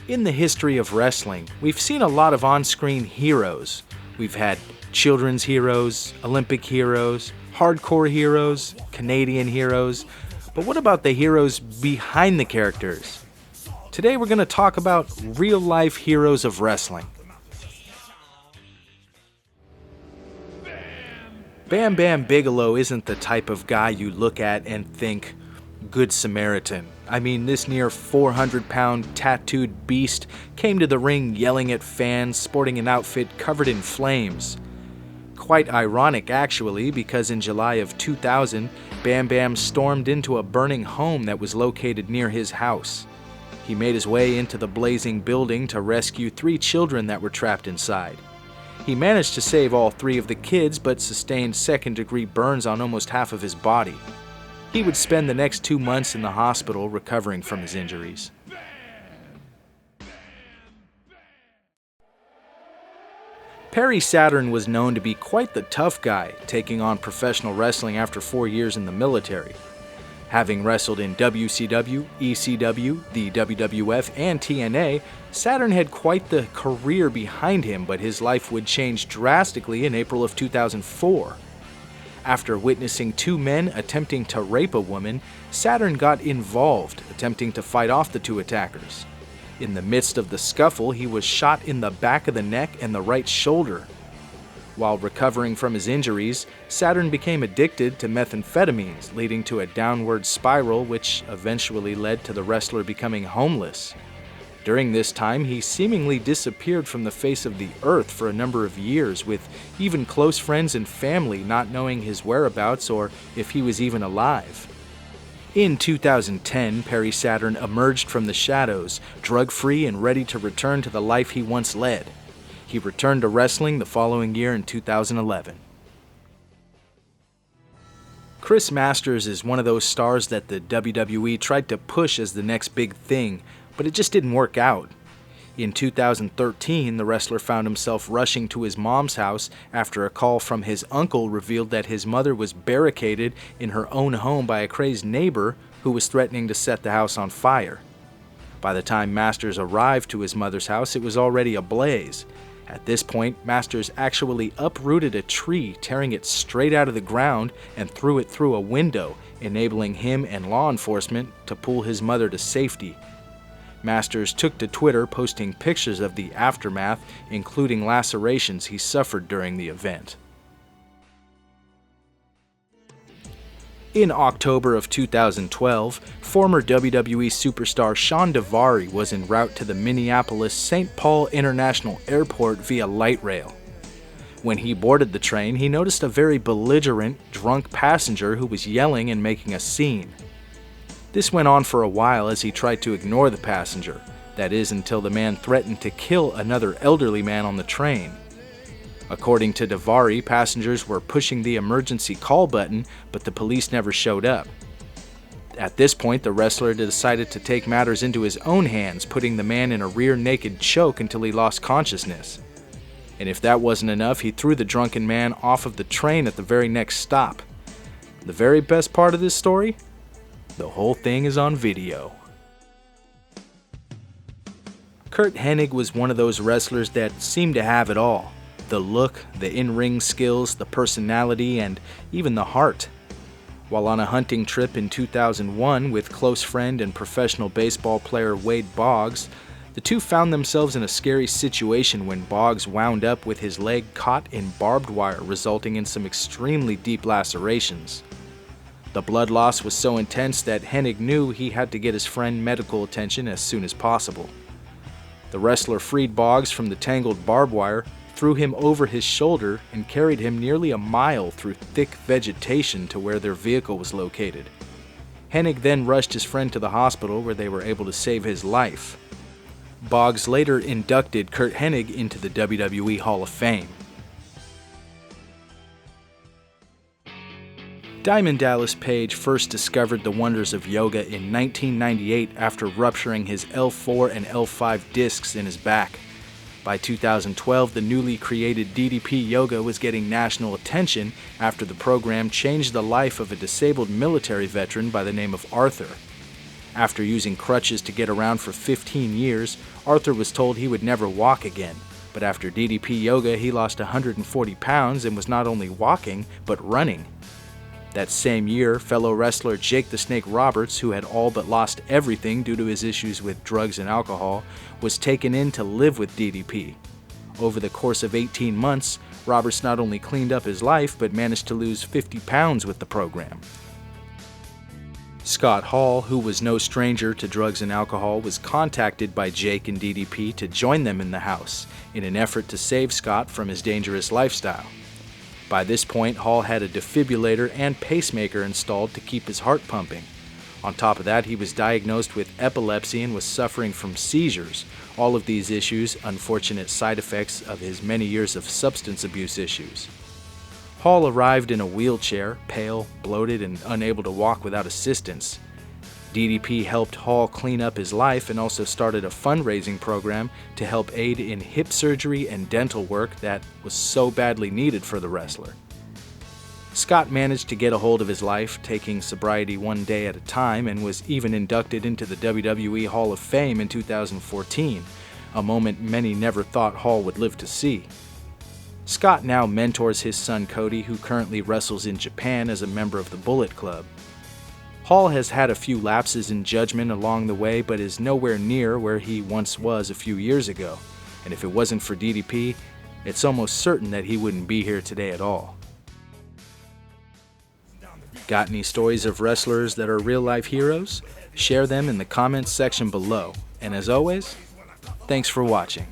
In the history of wrestling, we've seen a lot of on-screen heroes. We've had children's heroes, Olympic heroes, hardcore heroes, Canadian heroes, but what about the heroes behind the characters? Today we're going to talk about real-life heroes of wrestling. Bam Bam Bigelow isn't the type of guy you look at and think, Good Samaritan. I mean, this near 400-pound tattooed beast came to the ring yelling at fans, sporting an outfit covered in flames. Quite ironic, actually, because in July of 2000, Bam Bam stormed into a burning home that was located near his house. He made his way into the blazing building to rescue 3 children that were trapped inside. He managed to save all 3 of the kids, but sustained second-degree burns on almost half of his body. He would spend the next 2 months in the hospital recovering from his injuries. Perry Saturn was known to be quite the tough guy, taking on professional wrestling after 4 years in the military. Having wrestled in WCW, ECW, the WWF, and TNA, Saturn had quite the career behind him, but his life would change drastically in April of 2004. After witnessing 2 men attempting to rape a woman, Saturn got involved, attempting to fight off the 2 attackers. In the midst of the scuffle, he was shot in the back of the neck and the right shoulder. While recovering from his injuries, Saturn became addicted to methamphetamines, leading to a downward spiral which eventually led to the wrestler becoming homeless. During this time, he seemingly disappeared from the face of the earth for a number of years, with even close friends and family not knowing his whereabouts or if he was even alive. In 2010, Perry Saturn emerged from the shadows, drug-free and ready to return to the life he once led. He returned to wrestling the following year in 2011. Chris Masters is one of those stars that the WWE tried to push as the next big thing, but it just didn't work out. In 2013, the wrestler found himself rushing to his mom's house after a call from his uncle revealed that his mother was barricaded in her own home by a crazed neighbor who was threatening to set the house on fire. By the time Masters arrived to his mother's house, it was already ablaze. At this point, Masters actually uprooted a tree, tearing it straight out of the ground and threw it through a window, enabling him and law enforcement to pull his mother to safety. Masters took to Twitter, posting pictures of the aftermath, including lacerations he suffered during the event. In October of 2012, former WWE superstar Shawn Daivari was en route to the Minneapolis St. Paul International Airport via light rail. When he boarded the train, he noticed a very belligerent, drunk passenger who was yelling and making a scene. This went on for a while as he tried to ignore the passenger, that is, until the man threatened to kill another elderly man on the train. According to Daivari, passengers were pushing the emergency call button, but the police never showed up. At this point, the wrestler decided to take matters into his own hands, putting the man in a rear naked choke until he lost consciousness. And if that wasn't enough, he threw the drunken man off of the train at the very next stop. The very best part of this story? The whole thing is on video. Curt Hennig was one of those wrestlers that seemed to have it all. The look, the in-ring skills, the personality, and even the heart. While on a hunting trip in 2001 with close friend and professional baseball player Wade Boggs, the two found themselves in a scary situation when Boggs wound up with his leg caught in barbed wire, resulting in some extremely deep lacerations. The blood loss was so intense that Hennig knew he had to get his friend medical attention as soon as possible. The wrestler freed Boggs from the tangled barbed wire, threw him over his shoulder, and carried him nearly a mile through thick vegetation to where their vehicle was located. Hennig then rushed his friend to the hospital where they were able to save his life. Boggs later inducted Curt Hennig into the WWE Hall of Fame. Diamond Dallas Page first discovered the wonders of yoga in 1998 after rupturing his L4 and L5 discs in his back. By 2012, the newly created DDP Yoga was getting national attention after the program changed the life of a disabled military veteran by the name of Arthur. After using crutches to get around for 15 years, Arthur was told he would never walk again. But after DDP Yoga, he lost 140 pounds and was not only walking, but running. That same year, fellow wrestler Jake the Snake Roberts, who had all but lost everything due to his issues with drugs and alcohol, was taken in to live with DDP. Over the course of 18 months, Roberts not only cleaned up his life, but managed to lose 50 pounds with the program. Scott Hall, who was no stranger to drugs and alcohol, was contacted by Jake and DDP to join them in the house in an effort to save Scott from his dangerous lifestyle. By this point, Hall had a defibrillator and pacemaker installed to keep his heart pumping. On top of that, he was diagnosed with epilepsy and was suffering from seizures. All of these issues, unfortunate side effects of his many years of substance abuse issues. Hall arrived in a wheelchair, pale, bloated, and unable to walk without assistance. DDP helped Hall clean up his life and also started a fundraising program to help aid in hip surgery and dental work that was so badly needed for the wrestler. Scott managed to get a hold of his life, taking sobriety one day at a time, and was even inducted into the WWE Hall of Fame in 2014, a moment many never thought Hall would live to see. Scott now mentors his son Cody, who currently wrestles in Japan as a member of the Bullet Club. Hall has had a few lapses in judgment along the way, but is nowhere near where he once was a few years ago. And if it wasn't for DDP, it's almost certain that he wouldn't be here today at all. Got any stories of wrestlers that are real-life heroes? Share them in the comments section below. And as always, thanks for watching.